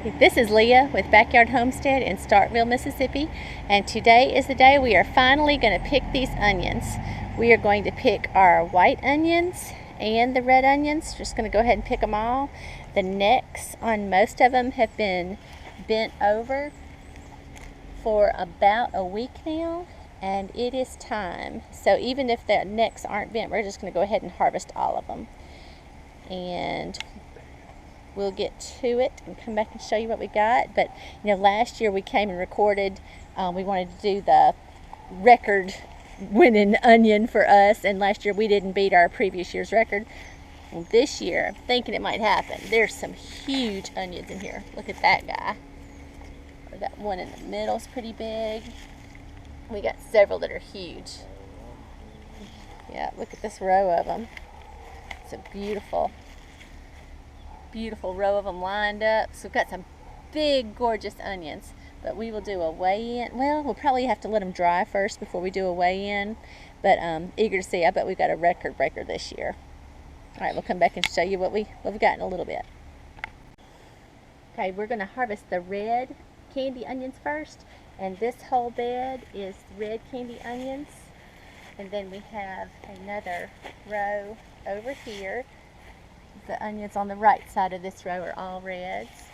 This is Leah with Backyard Homestead in Starkville, Mississippi, and today is the day we are finally going to pick these onions. We are going to pick our white onions and the red onions. Just going to go ahead and pick them all. The necks on most of them have been bent over for about a week now, and it is time. So even if the necks aren't bent, we're just going to go ahead and harvest all of them. And we'll get to it and come back and show you what we got. But you know, last year we came and recorded. We wanted to do the record winning onion for us, and last year we didn't beat our previous year's record. Well, this year I'm thinking it might happen. There's some huge onions in here. Look at that guy. Or that one in the middle is pretty big. We got several that are huge. Yeah, look at this row of them. It's a beautiful row of them lined up. So we've got some big, gorgeous onions, but we will do a weigh-in. Well, we'll probably have to let them dry first before we do a weigh-in, but eager to see. I bet we've got a record breaker this year. All right, we'll come back and show you what we've got in a little bit. Okay, we're going to harvest the red candy onions first, and this whole bed is red candy onions. And then we have another row over here. The onions on the right side of this row are all reds.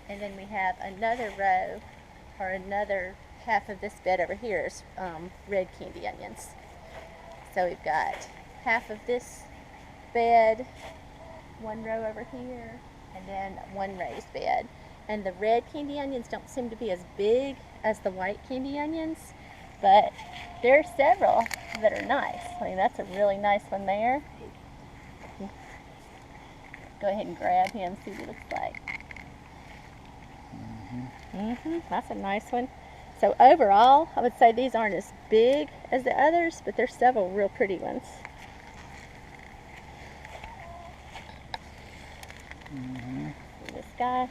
And then we have another row, or another half of this bed over here is red candy onions. So we've got half of this bed, one row over here, and then one raised bed. And the red candy onions don't seem to be as big as the white candy onions, but there are several that are nice. I mean, that's a really nice one there. Go ahead and grab him, see what he looks like. That's a nice one. So overall, I would say these aren't as big as the others, but there's several real pretty ones. This guy.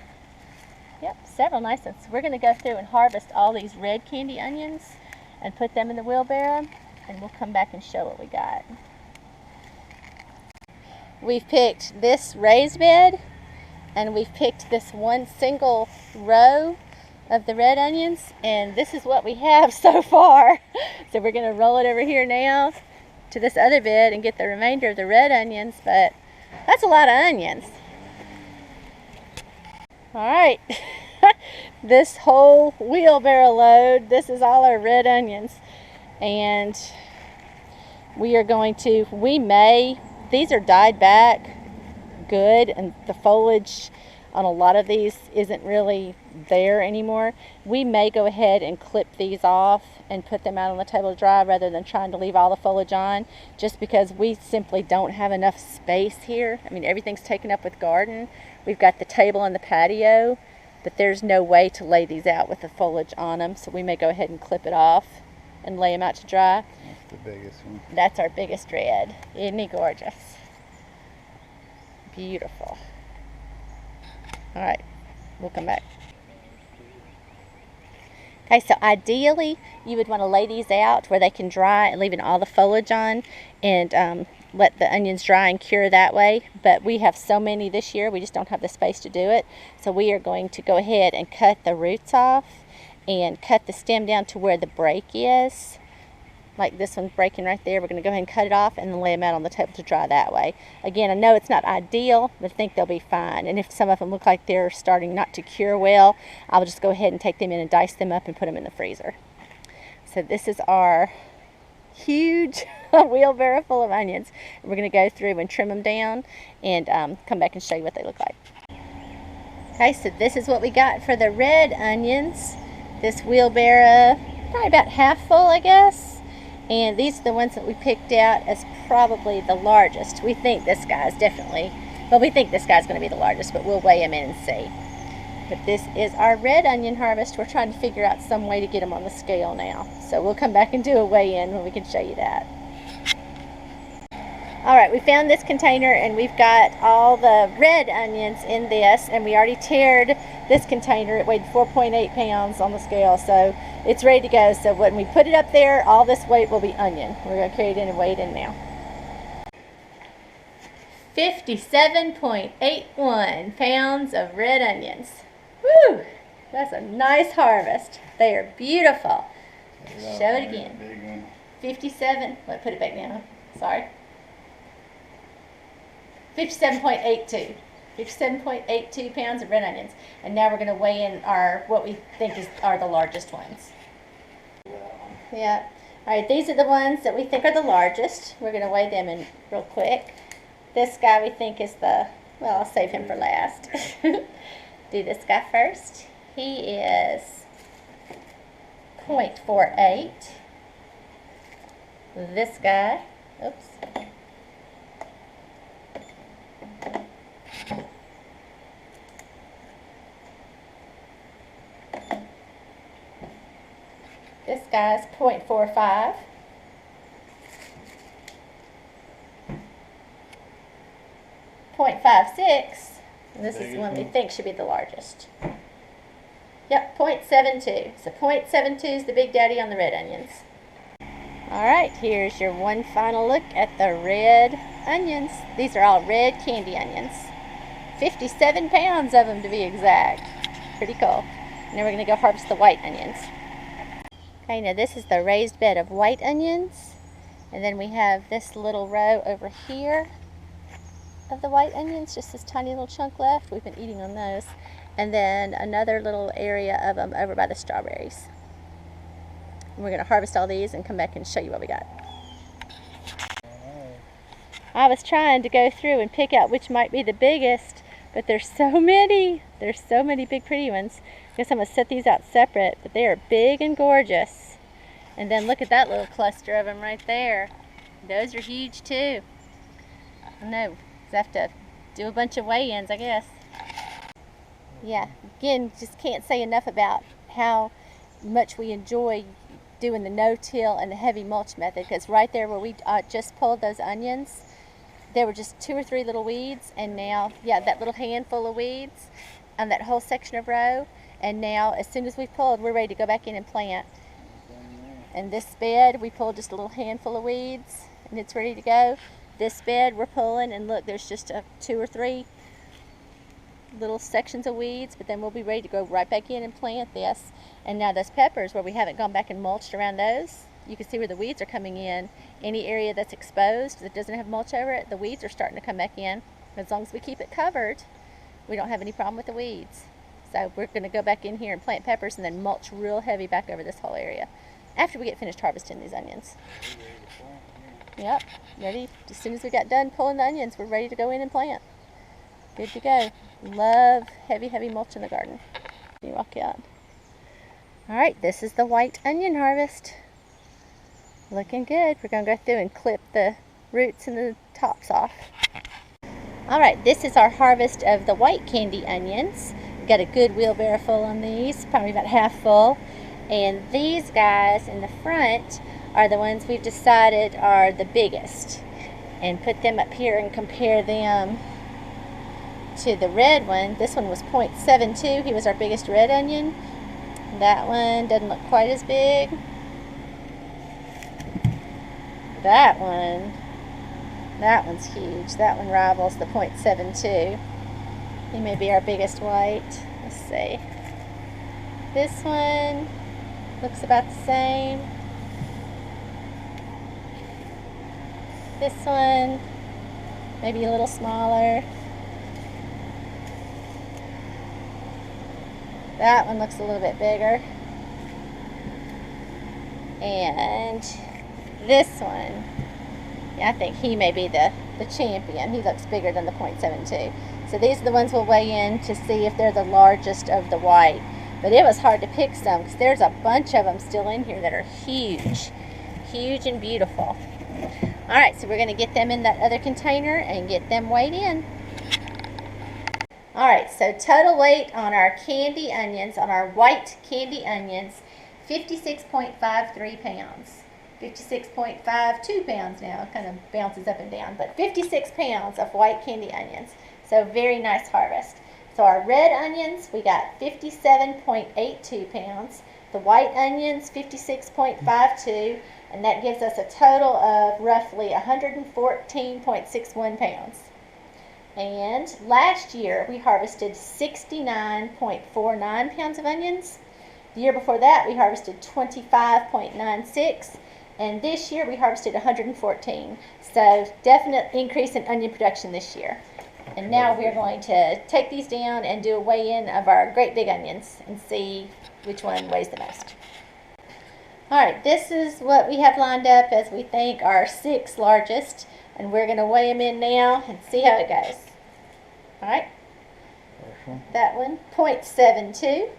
Yep, several nice ones. We're going to go through and harvest all these red candy onions and put them in the wheelbarrow, and we'll come back and show what we got. We've picked this raised bed, and we've picked this one single row of the red onions, and this is what we have so far. So we're going to roll it over here now to this other bed and get the remainder of the red onions, but that's a lot of onions. All right, this whole wheelbarrow load, this is all our red onions, and we are going to, these are dyed back good, and the foliage on a lot of these isn't really there anymore. We may go ahead and clip these off and put them out on the table to dry rather than trying to leave all the foliage on, just because we simply don't have enough space here. I mean, everything's taken up with garden. We've got the table and the patio, but there's no way to lay these out with the foliage on them, so we may go ahead and clip it off and lay them out to dry. That's the biggest one. That's our biggest red. Isn't he gorgeous? Beautiful. All right, we'll come back. Okay, so ideally you would want to lay these out where they can dry and leaving all the foliage on, and let the onions dry and cure that way. But we have so many this year, we just don't have the space to do it. So we are going to go ahead and cut the roots off and cut the stem down to where the break is. Like this one's breaking right there. We're going to go ahead and cut it off and then lay them out on the table to dry that way. Again, I know it's not ideal, but I think they'll be fine. And if some of them look like they're starting not to cure well, I'll just go ahead and take them in and dice them up and put them in the freezer. So this is our huge wheelbarrow full of onions. We're going to go through and trim them down and come back and show you what they look like. Okay, so this is what we got for the red onions. This wheelbarrow, probably about half full, I guess. And these are the ones that we picked out as probably the largest. We think this guy's definitely, well, we think this guy's going to be the largest, but we'll weigh him in and see. But this is our red onion harvest. We're trying to figure out some way to get them on the scale now. So we'll come back and do a weigh-in when we can show you that. All right, we found this container, and we've got all the red onions in this, and we already tared this container. It weighed 4.8 pounds on the scale, so it's ready to go. So when we put it up there, all this weight will be onion. We're going to carry it in and weigh it in now. 57.81 pounds of red onions. Woo! That's a nice harvest. They are beautiful. Show it again. Big one. 57. Let's put it back down. Sorry. 57.82. 57.82 pounds of red onions. And now we're going to weigh in our what we think are the largest ones. Yeah. All right, these are the ones that we think are the largest. We're going to weigh them in real quick. This guy we think is well, I'll save him for last. Do this guy first. He is 0.48. This guy, oops. This guy's 0.45. .56, and this is the one we think should be the largest. Yep, 0.72. So 0.72 is the big daddy on the red onions. All right, here's your one final look at the red onions. These are all red candy onions. 57 pounds of them to be exact. Pretty cool. Now we're going to go harvest the white onions. Okay, now this is the raised bed of white onions. And then we have this little row over here of the white onions, just this tiny little chunk left. We've been eating on those. And then another little area of them over by the strawberries. And we're going to harvest all these and come back and show you what we got. I was trying to go through and pick out which might be the biggest, but there's so many. There's so many big pretty ones. I guess I'm going to set these out separate, but they are big and gorgeous. And then look at that little cluster of them right there. Those are huge too. I don't know. I have to do a bunch of weigh-ins, I guess. Yeah, again, just can't say enough about how much we enjoy doing the no-till and the heavy mulch method, because right there where we just pulled those onions, there were just 2 or 3 little weeds, and now, yeah, that little handful of weeds on that whole section of row, and now as soon as we pulled, we're ready to go back in and plant. And this bed, we pulled just a little handful of weeds, and it's ready to go. This bed we're pulling, and look, there's just 2 or 3 little sections of weeds, but then we'll be ready to go right back in and plant this. And now those peppers, where we haven't gone back and mulched around those, you can see where the weeds are coming in. Any area that's exposed that doesn't have mulch over it, the weeds are starting to come back in. As long as we keep it covered, we don't have any problem with the weeds. So we're going to go back in here and plant peppers and then mulch real heavy back over this whole area after we get finished harvesting these onions. Yep, ready. As soon as we got done pulling the onions, we're ready to go in and plant. Good to go. Love heavy, heavy mulch in the garden. You walk out. All right, this is the white onion harvest. Looking good. We're going to go through and clip the roots and the tops off. All right, this is our harvest of the white candy onions. We've got a good wheelbarrow full on these, probably about half full. And these guys in the front are the ones we've decided are the biggest, and put them up here and compare them to the red one. This one was 0.72. He was our biggest red onion. That one doesn't look quite as big. That one's huge. That one rivals the 0.72. He may be our biggest white. Let's see. This one looks about the same. This one, maybe a little smaller. That one looks a little bit bigger. And this one, yeah, I think he may be the champion. He looks bigger than the 0.72. So these are the ones we'll weigh in to see if they're the largest of the white. But it was hard to pick some because there's a bunch of them still in here that are huge. Huge and beautiful. All right, so we're going to get them in that other container and get them weighed in. All right, so total weight on our candy onions, on our white candy onions, 56.53 pounds. 56.52 pounds now, kind of bounces up and down, but 56 pounds of white candy onions. So very nice harvest. So our red onions, we got 57.82 pounds. The white onions, 56.52, and that gives us a total of roughly 114.61 pounds. And last year we harvested 69.49 pounds of onions. The year before that we harvested 25.96, and this year we harvested 114. So definite increase in onion production this year. And now we are going to take these down and do a weigh-in of our great big onions and see which one weighs the most. Alright, this is what we have lined up as we think our 6 largest, and we're going to weigh them in now and see how it goes. Alright, that one, 0.72.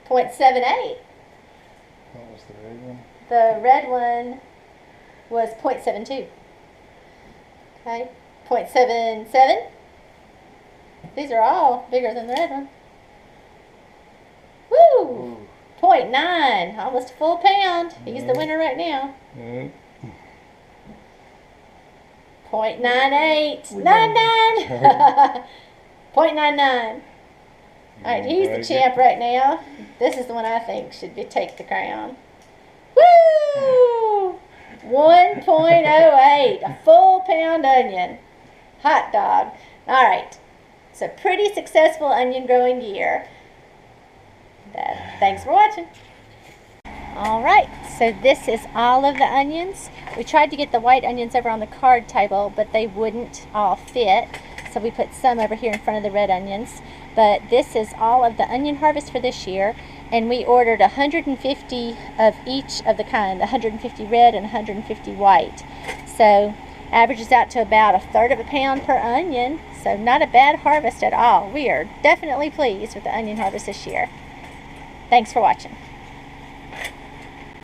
0.78. What was the red one? The red one was 0.72. Okay, 0.77. These are all bigger than the red one. Woo! Ooh. 0.9, almost a full pound. He's the winner right now. 0.98. 99. 0.99. Alright, he's the champ right now. This is the one I think should take the crown. Woo! 1.08, a full pound onion. Hot dog. Alright, it's a pretty successful onion growing year. Thanks for watching. Alright, so this is all of the onions. We tried to get the white onions over on the card table, but they wouldn't all fit. So we put some over here in front of the red onions. But this is all of the onion harvest for this year. And we ordered 150 of each of the kind, 150 red and 150 white. So averages out to about 1/3 of a pound per onion. So not a bad harvest at all. We are definitely pleased with the onion harvest this year. Thanks for watching.